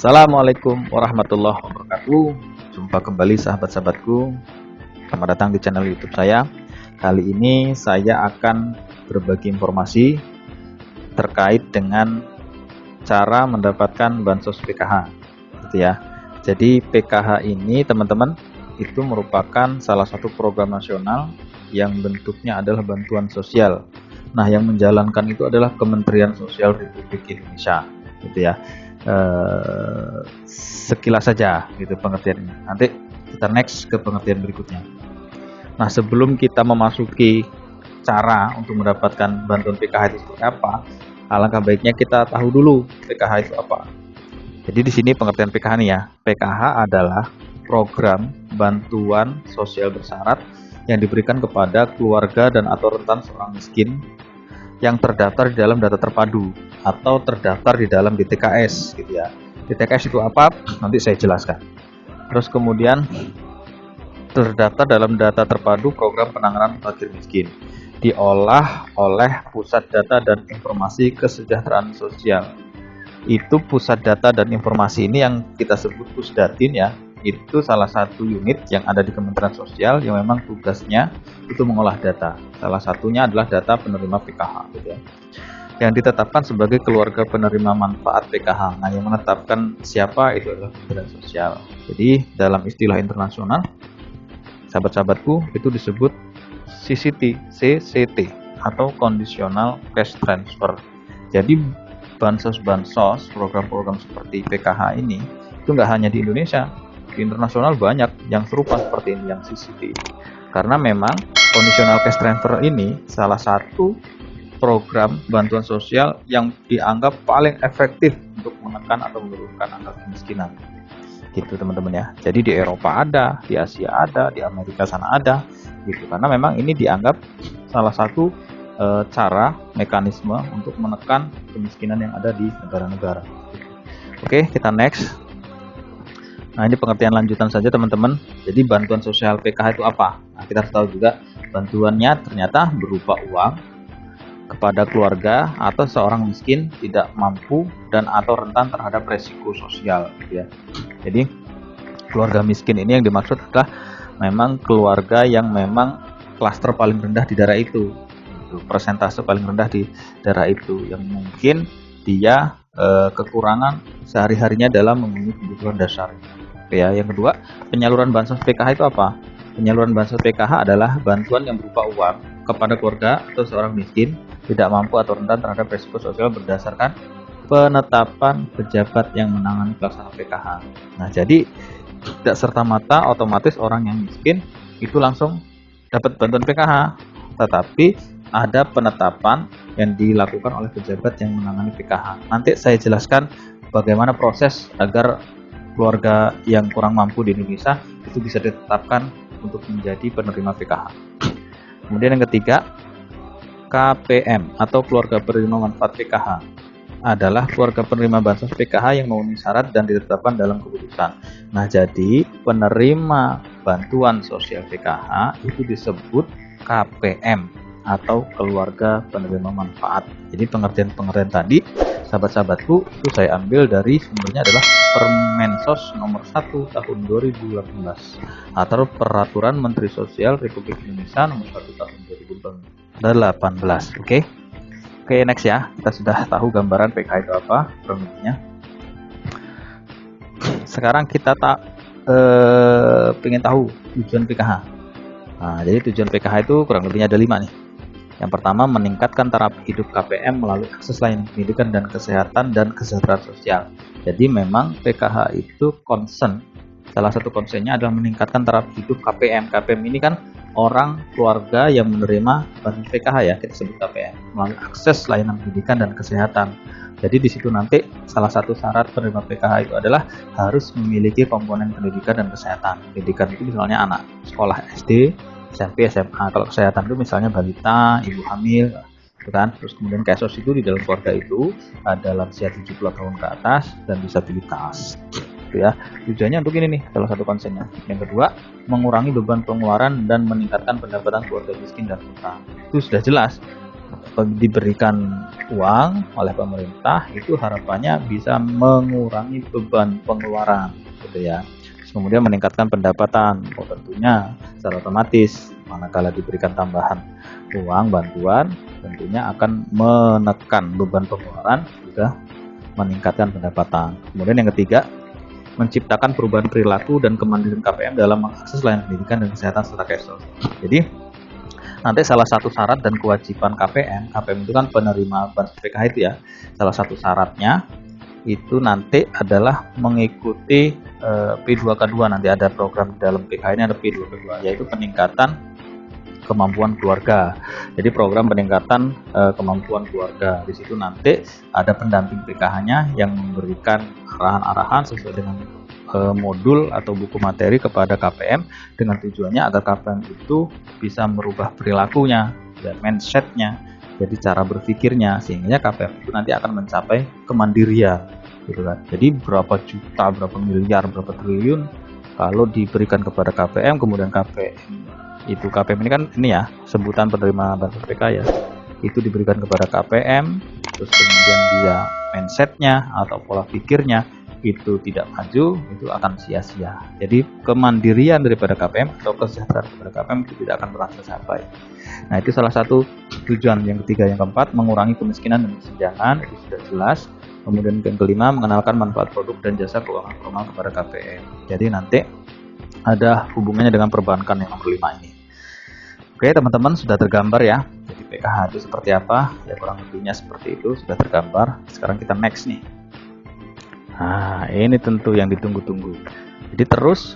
Assalamualaikum warahmatullahi wabarakatuh. Jumpa kembali sahabat-sahabatku. Selamat datang di channel YouTube saya. Kali ini saya akan berbagi informasi terkait dengan cara mendapatkan bansos PKH, gitu ya. Jadi PKH ini teman-teman itu merupakan salah satu program nasional yang bentuknya adalah bantuan sosial. Nah, yang menjalankan itu adalah Kementerian Sosial Republik Indonesia, gitu ya. Sekilas saja gitu pengertiannya. Nanti kita next ke pengertian berikutnya. Nah, sebelum kita memasuki cara untuk mendapatkan bantuan PKH itu seperti apa, alangkah baiknya kita tahu dulu PKH itu apa. Jadi di sini pengertian PKH nih ya. PKH adalah program bantuan sosial bersyarat yang diberikan kepada keluarga dan atau rentan seorang miskin yang terdaftar di dalam data terpadu atau terdaftar di dalam DTKS, gitu ya. DTKS itu apa? Nanti saya jelaskan. Terus kemudian terdaftar dalam data terpadu program penanganan fakir miskin, diolah oleh Pusat Data dan Informasi Kesejahteraan Sosial. Itu pusat data dan informasi ini yang kita sebut Pusdatin ya. Itu salah satu unit yang ada di Kementerian Sosial yang memang tugasnya itu mengolah data. Salah satunya adalah data penerima PKH, gitu ya, yang ditetapkan sebagai keluarga penerima manfaat PKH. Nah, yang menetapkan siapa itu adalah Kementerian Sosial. Jadi dalam istilah internasional, sahabat-sahabatku, itu disebut CCT atau Conditional Cash Transfer. Jadi bansos-bansos, program-program seperti PKH ini itu nggak hanya di Indonesia, di internasional banyak yang serupa seperti ini, yang CCT. Karena memang Conditional Cash Transfer ini salah satu program bantuan sosial yang dianggap paling efektif untuk menekan atau menurunkan angka kemiskinan. Gitu teman-teman ya. Jadi di Eropa ada, di Asia ada, di Amerika sana ada, gitu. Karena memang ini dianggap salah satu cara mekanisme untuk menekan kemiskinan yang ada di negara-negara. Oke, kita next. Nah, ini pengertian lanjutan saja teman-teman. Jadi bantuan sosial PKH itu apa? Nah, kita harus tahu juga bantuannya ternyata berupa uang kepada keluarga atau seorang miskin tidak mampu dan atau rentan terhadap resiko sosial, gitu ya. Jadi keluarga miskin ini yang dimaksud adalah memang keluarga yang memang klaster paling rendah di daerah itu, persentase paling rendah di daerah itu, yang mungkin dia kekurangan sehari-harinya dalam memenuhi kebutuhan dasar. Oke ya. Yang kedua, penyaluran bansos PKH itu apa? Penyaluran bansos PKH adalah bantuan yang berupa uang kepada keluarga atau seorang miskin tidak mampu atau rentan terhadap risiko sosial berdasarkan penetapan pejabat yang menangani pelaksanaan PKH. Nah, jadi tidak serta-merta otomatis orang yang miskin itu langsung dapat bantuan PKH, tetapi ada penetapan yang dilakukan oleh pejabat yang menangani PKH. Nanti saya jelaskan bagaimana proses agar keluarga yang kurang mampu di Indonesia itu bisa ditetapkan untuk menjadi penerima PKH. Kemudian yang ketiga, KPM atau keluarga penerima manfaat PKH adalah keluarga penerima bansos PKH yang memenuhi syarat dan ditetapkan dalam keputusan. Nah, jadi penerima bantuan sosial PKH itu disebut KPM atau keluarga penerima manfaat. Jadi pengertian-pengertian tadi, sahabat-sahabatku, itu saya ambil dari sumbernya adalah Permensos nomor 1 tahun 2018 atau Peraturan Menteri Sosial Republik Indonesia nomor 1 tahun 2018. Oke, next ya. Kita sudah tahu gambaran PKH itu apa, kurang lebihnya. Sekarang kita pengen tahu tujuan PKH. Nah, jadi tujuan PKH itu kurang lebihnya ada 5 nih. Yang pertama, meningkatkan taraf hidup KPM melalui akses layanan pendidikan dan kesehatan dan kesejahteraan sosial. Jadi memang PKH itu salah satu concernnya adalah meningkatkan taraf hidup KPM. KPM ini kan orang keluarga yang menerima bantuan PKH ya, kita sebut KPM, melalui akses layanan pendidikan dan kesehatan. Jadi di situ nanti salah satu syarat penerima PKH itu adalah harus memiliki komponen pendidikan dan kesehatan. Pendidikan itu misalnya anak sekolah SD, SMP, SMA. Kalau kesehatan itu misalnya balita, ibu hamil, gitu kan. Terus kemudian kesos itu di dalam keluarga itu ada lansia 70 tahun ke atas dan disabilitas, gitu ya. Tujuannya untuk ini nih, salah satu konsennya. Yang kedua, mengurangi beban pengeluaran dan meningkatkan pendapatan keluarga miskin dan rentan. Itu sudah jelas. diberikan uang oleh pemerintah, itu harapannya bisa mengurangi beban pengeluaran, gitu ya. Kemudian meningkatkan pendapatan, tentunya secara otomatis manakala diberikan tambahan uang bantuan, tentunya akan menekan beban pengeluaran, juga meningkatkan pendapatan. Kemudian yang ketiga, menciptakan perubahan perilaku dan kemandirian KPM dalam mengakses layanan pendidikan dan kesehatan serta cash. Jadi nanti salah satu syarat dan kewajiban KPM itu kan penerima bansos PKH itu ya, salah satu syaratnya itu nanti adalah mengikuti P2K2. Nanti ada program di dalam PKH ini, ada P2K2, yaitu peningkatan kemampuan keluarga. Jadi program peningkatan kemampuan keluarga. Di situ nanti ada pendamping PKH-nya yang memberikan arahan-arahan sesuai dengan modul atau buku materi kepada KPM, dengan tujuannya agar KPM itu bisa merubah perilakunya dan mindsetnya, jadi cara berpikirnya, sehingga KPM itu nanti akan mencapai kemandirian, gitu kan. Jadi berapa juta, berapa miliar, berapa triliun kalau diberikan kepada KPM, kemudian KPM ini kan ini ya sebutan penerima bansos PK ya, itu diberikan kepada KPM, terus kemudian dia mindsetnya atau pola pikirnya itu tidak maju, itu akan sia-sia. Jadi kemandirian daripada KPM atau kesejahteraan daripada KPM itu tidak akan pernah tercapai. Nah, itu salah satu tujuan. Yang ketiga, yang keempat, mengurangi kemiskinan dan kesenjangan, itu sudah jelas. Kemudian yang kelima, mengenalkan manfaat produk dan jasa keuangan formal kepada KPM. Jadi nanti ada hubungannya dengan perbankan yang nomor 5 ini. Oke teman-teman, sudah tergambar ya. Jadi PKH itu seperti apa? Ya kurang lebihnya seperti itu, sudah tergambar. Sekarang kita next nih. Nah, ini tentu yang ditunggu-tunggu. Jadi terus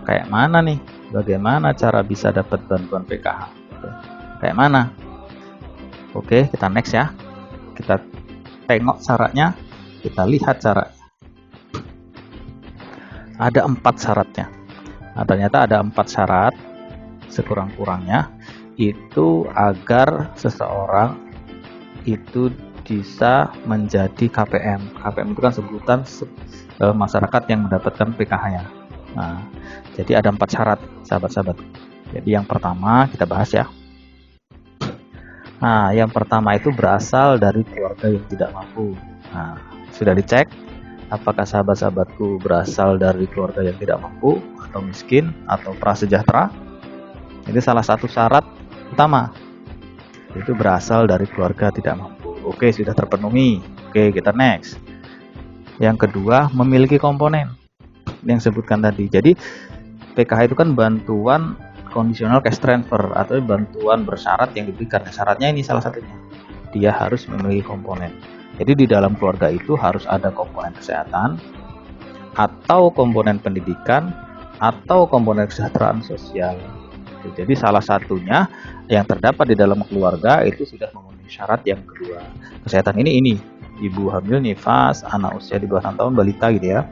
kayak mana nih? Bagaimana cara bisa dapat bantuan PKH? Kayak mana? Oke, kita next ya. Kita tengok syaratnya, kita lihat caranya. Ada 4 syaratnya. Nah, ternyata ada 4 syarat sekurang-kurangnya itu agar seseorang itu bisa menjadi KPM. KPM itu kan sebutan masyarakat yang mendapatkan PKH-nya. Nah, jadi ada 4 syarat, sahabat-sahabat. Jadi yang pertama kita bahas ya. Nah, yang pertama itu berasal dari keluarga yang tidak mampu. Nah, sudah dicek apakah sahabat-sahabatku berasal dari keluarga yang tidak mampu atau miskin atau prasejahtera? Ini salah satu syarat utama. Itu berasal dari keluarga tidak mampu. Oke, sudah terpenuhi. Oke, kita next. Yang kedua, memiliki komponen yang sebutkan tadi. Jadi PKH itu kan bantuan conditional cash transfer atau bantuan bersyarat yang diberikan. Syaratnya ini salah satunya, dia harus memiliki komponen. Jadi di dalam keluarga itu harus ada komponen kesehatan, atau komponen pendidikan, atau komponen kesejahteraan sosial. Jadi salah satunya yang terdapat di dalam keluarga itu sudah memenuhi syarat yang kedua. Kesehatan ini ibu hamil, nifas, anak usia di bawah 6 tahun, balita gitu ya.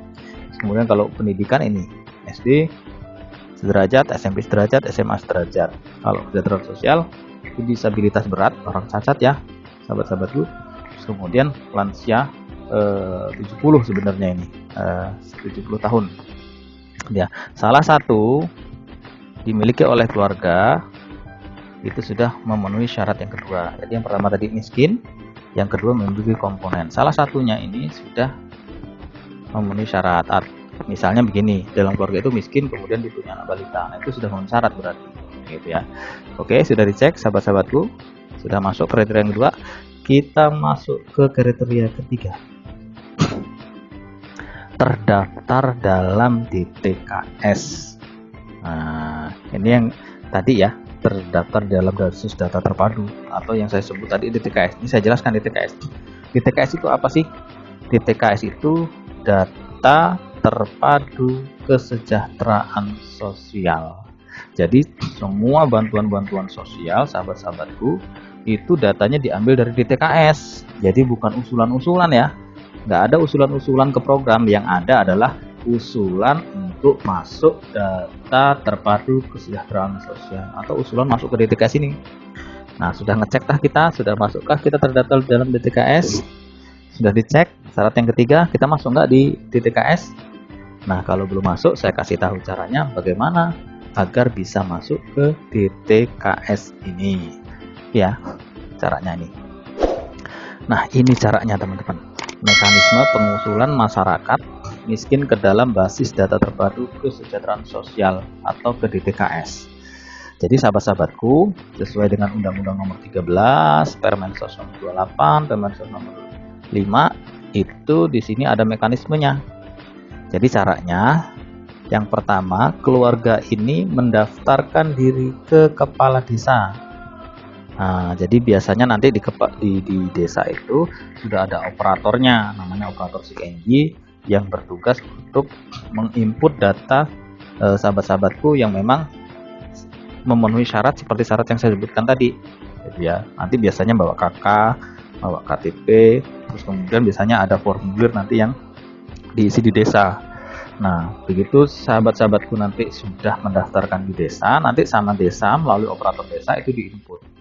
Kemudian kalau pendidikan ini SD sederajat, SMP sederajat, SMA sederajat. Kalau kesejahteraan sosial itu disabilitas berat, orang cacat ya, sahabat-sahabatku. Kemudian lansia 70 sebenarnya ini 70 tahun. Ya, salah satu dimiliki oleh keluarga itu sudah memenuhi syarat yang kedua. Jadi yang pertama tadi miskin, yang kedua memiliki komponen. Salah satunya ini sudah memenuhi syarat. Misalnya begini, dalam keluarga itu miskin kemudian dipunya anak balita. Nah, itu sudah memenuhi syarat berarti. Gitu ya. Oke, sudah dicek sahabat-sahabatku. Sudah masuk kriteria yang kedua. Kita masuk ke kriteria ketiga. Terdaftar dalam DTKS. Nah, ini yang tadi ya, terdaftar dalam Dasus Data Terpadu atau yang saya sebut tadi DTKS. Ini saya jelaskan DTKS. DTKS itu apa sih? DTKS itu data terpadu kesejahteraan sosial. Jadi semua bantuan-bantuan sosial sahabat-sahabatku itu datanya diambil dari DTKS. Jadi bukan usulan-usulan ya. Nggak ada usulan-usulan ke program, yang ada adalah usulan untuk masuk data terpadu kesejahteraan sosial atau usulan masuk ke DTKS ini. Nah, sudah ngecektah kita, sudah masukkah kita terdaftar dalam DTKS? Sudah dicek. Syarat yang ketiga, kita masuk nggak di DTKS? Nah, kalau belum masuk, saya kasih tahu caranya bagaimana agar bisa masuk ke DTKS ini. Ya, caranya ini. Nah, ini caranya teman-teman. Mekanisme pengusulan masyarakat miskin ke dalam basis data terpadu kesejahteraan sosial atau ke DTKS. Jadi sahabat-sahabatku, sesuai dengan Undang-Undang Nomor 13, Permensos Nomor 28, Permensos Nomor 5, itu di sini ada mekanismenya. Jadi caranya, yang pertama, keluarga ini mendaftarkan diri ke kepala desa. Nah, jadi biasanya nanti di desa itu sudah ada operatornya, namanya operator SIKNJ, yang bertugas untuk menginput data sahabat-sahabatku yang memang memenuhi syarat seperti syarat yang saya sebutkan tadi. Jadi ya, nanti biasanya bawa KK, bawa KTP, terus kemudian biasanya ada formulir nanti yang diisi di desa. Nah, begitu sahabat-sahabatku nanti sudah mendaftarkan di desa, nanti sama desa melalui operator desa itu diinput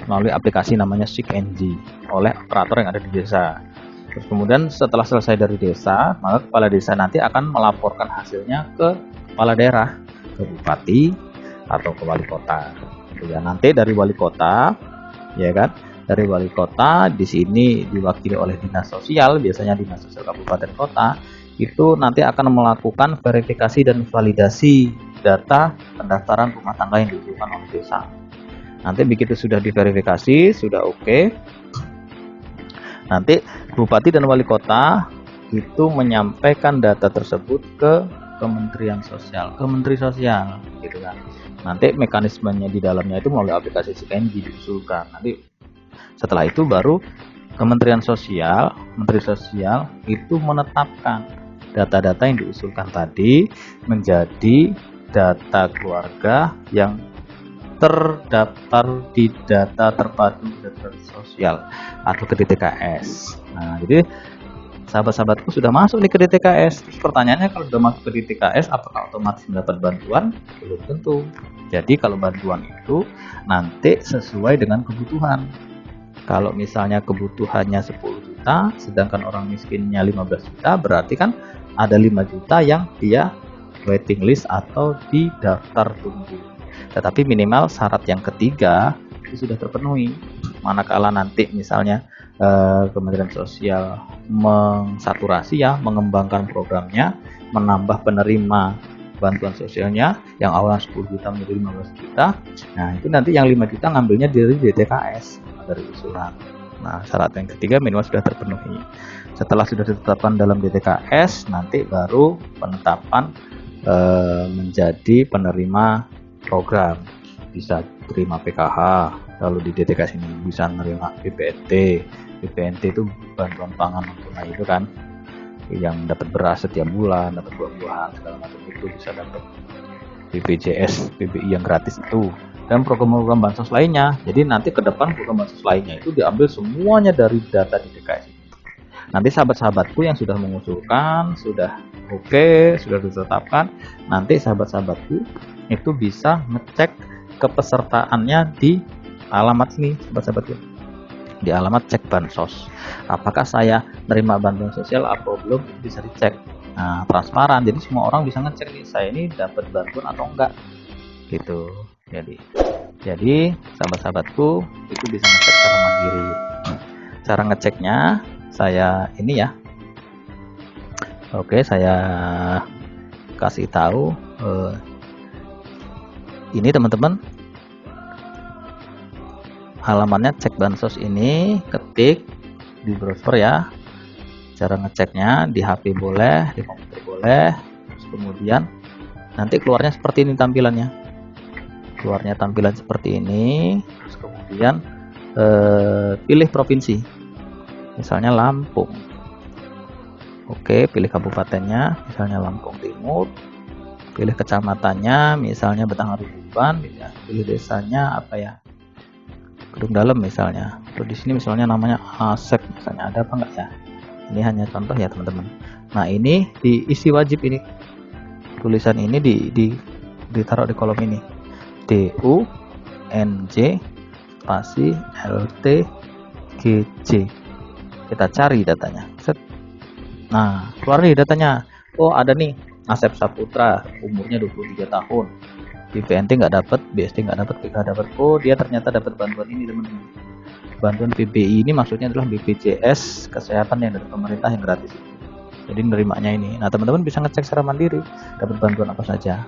melalui aplikasi namanya SIKNJ oleh operator yang ada di desa. Terus kemudian setelah selesai dari desa, maka kepala desa nanti akan melaporkan hasilnya ke kepala daerah, ke bupati atau ke wali kota. Ya, nanti dari wali kota, ya kan? Dari wali kota di sini diwakili oleh dinas sosial, biasanya dinas sosial kabupaten kota, itu nanti akan melakukan verifikasi dan validasi data pendaftaran rumah tangga yang diusulkan oleh desa. Nanti begitu sudah diverifikasi, sudah oke, nanti bupati dan wali kota itu menyampaikan data tersebut ke Kementerian Sosial, ke Menteri Sosial, gitu kan. Nanti mekanismenya di dalamnya itu melalui aplikasi SIKNJ diusulkan. Nanti setelah itu baru Kementerian Sosial, Menteri Sosial itu menetapkan data-data yang diusulkan tadi menjadi data keluarga yang terdaftar di data terpadu kesejahteraan sosial atau ke DTKS. Nah, jadi sahabat-sahabatku sudah masuk nih ke DTKS. Terus pertanyaannya, kalau sudah masuk ke DTKS apakah otomatis mendapat bantuan? Belum tentu. Jadi kalau bantuan itu nanti sesuai dengan kebutuhan. Kalau misalnya kebutuhannya 10 juta, sedangkan orang miskinnya 15 juta, berarti kan ada 5 juta yang dia waiting list atau di daftar tunggu. Tetapi minimal syarat yang ketiga itu sudah terpenuhi. Manakala nanti misalnya Kementerian Sosial mengsaturasi ya, mengembangkan programnya, menambah penerima bantuan sosialnya yang awalnya 10 juta menjadi 15 juta. Nah, itu nanti yang 5 juta ngambilnya dari DTKS, dari usulan. Nah, syarat yang ketiga minimal sudah terpenuhi. Setelah sudah ditetapkan dalam DTKS, nanti baru penetapan menjadi penerima program. Bisa terima PKH, lalu di DTKS ini bisa menerima BPNT. BPNT itu bantuan pangan non tunai itu kan, yang dapat beras setiap bulan, dapat buah-buahan segala macam, itu bisa dapat BPJS, PBI yang gratis itu, dan program-program bansos lainnya. Jadi nanti ke depan program bansos lainnya itu diambil semuanya dari data di DTKS ini. Nanti sahabat-sahabatku yang sudah mengusulkan, sudah oke, sudah ditetapkan, nanti sahabat-sahabatku itu bisa ngecek kepesertaannya di alamat ini, sahabat-sahabatku, di alamat cek bansos. Apakah saya menerima bantuan sosial atau belum, itu bisa dicek. Nah, transparan, jadi semua orang bisa ngecek nih, saya ini dapat bantuan atau enggak, gitu. Jadi sahabat-sahabatku itu bisa ngecek secara mandiri. Cara ngeceknya saya ini ya. Oke, saya kasih tahu. Ini teman-teman, halamannya cek bansos ini, ketik di browser ya. Cara ngeceknya di HP boleh, di komputer boleh. Terus kemudian nanti keluarnya seperti ini tampilannya. Keluarnya tampilan seperti ini. Terus kemudian pilih provinsi, misalnya Lampung. Oke, pilih kabupatennya, misalnya Lampung Timur. Pilih kecamatannya, misalnya Batanghari Tuban. Pilih desanya apa ya, Kedung Dalem misalnya. Atau di sini misalnya namanya Asep, misalnya ada apa enggak ya? Ini hanya contoh ya teman-teman. Nah, ini diisi wajib ini. Tulisan ini ditaruh di kolom ini. DUNJ spasi LTGJ. Kita cari datanya. Set. Nah, keluar nih datanya. Oh, ada nih. Asep Saputra, umurnya 23 tahun. BPNT nggak dapat, BSD nggak dapat, PK dapat. Oh, dia ternyata dapat bantuan ini teman-teman. Bantuan PBI ini maksudnya adalah BPJS kesehatan yang dari pemerintah yang gratis. Jadi nerimanya ini. Nah, teman-teman bisa ngecek secara mandiri dapat bantuan apa saja.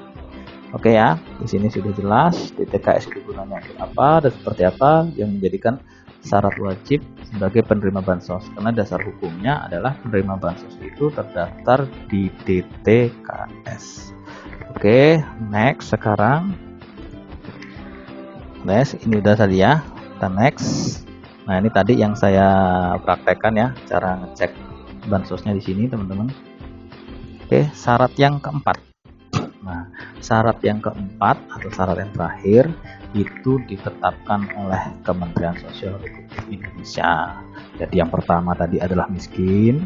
Oke ya, di sini sudah jelas DTKS itu gunanya untuk apa dan seperti apa yang menjadikan syarat wajib sebagai penerima bansos. Karena dasar hukumnya adalah penerima bansos itu terdaftar di DTKS. Oke, next sekarang. Next, ini udah tadi ya. Kita next. Nah, ini tadi yang saya praktekkan ya, cara ngecek bansosnya di sini, teman-teman. Oke, syarat yang keempat. Nah, syarat yang keempat atau syarat yang terakhir itu ditetapkan oleh Kementerian Sosial Republik Indonesia. Jadi yang pertama tadi adalah miskin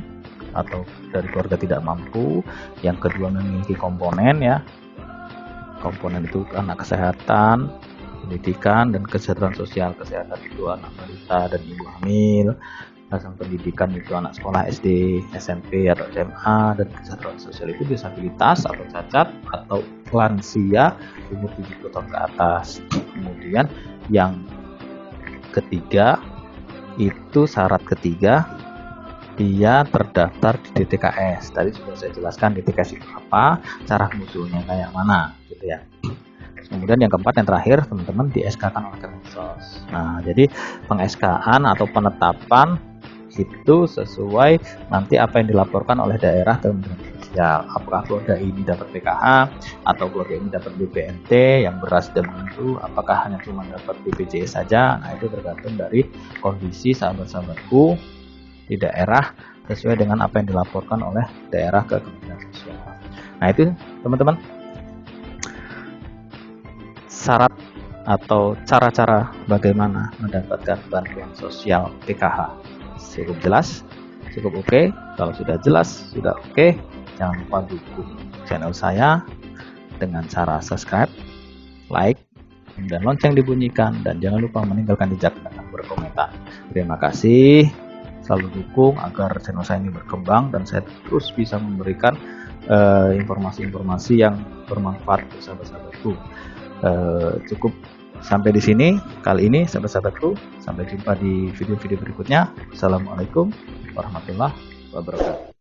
atau dari keluarga tidak mampu. Yang kedua memiliki komponen ya. Komponen itu anak kesehatan, pendidikan, dan kesejahteraan sosial. Kesehatan itu anak balita dan ibu hamil. Dasar pendidikan itu anak sekolah SD, SMP, atau SMA, dan kesejahteraan sosial itu disabilitas atau cacat atau lansia umur 70 tahun ke atas. Kemudian yang ketiga itu syarat ketiga, dia terdaftar di DTKS. Tadi sudah saya jelaskan DTKS itu apa, cara musuhnya kayak mana gitu ya. Kemudian yang keempat, yang terakhir, teman-teman, di SK-kan oleh Kemensos. Nah, jadi peng-SK-an atau penetapan itu sesuai nanti apa yang dilaporkan oleh daerah ke Kementerian Sosial. Apakah keluarga ini dapat PKH atau keluarga ini dapat BPNT yang beras dan menentu, apakah hanya cuma dapat BPJS saja. Nah, itu tergantung dari kondisi sahabat-sahabatku di daerah sesuai dengan apa yang dilaporkan oleh daerah ke Kementerian Sosial. Nah, itu teman-teman syarat atau cara-cara bagaimana mendapatkan bantuan sosial PKH. Cukup jelas, cukup oke. Kalau sudah jelas, sudah oke, jangan lupa dukung channel saya dengan cara subscribe, like, dan lonceng dibunyikan, dan jangan lupa meninggalkan jejak dengan berkomentar. Terima kasih, selalu dukung agar channel saya ini berkembang dan saya terus bisa memberikan informasi-informasi yang bermanfaat untuk sahabat-sahabatku. Cukup sampai di sini kali ini sahabat-sahabatku. Sampai jumpa di video-video berikutnya. Assalamualaikum warahmatullahi wabarakatuh.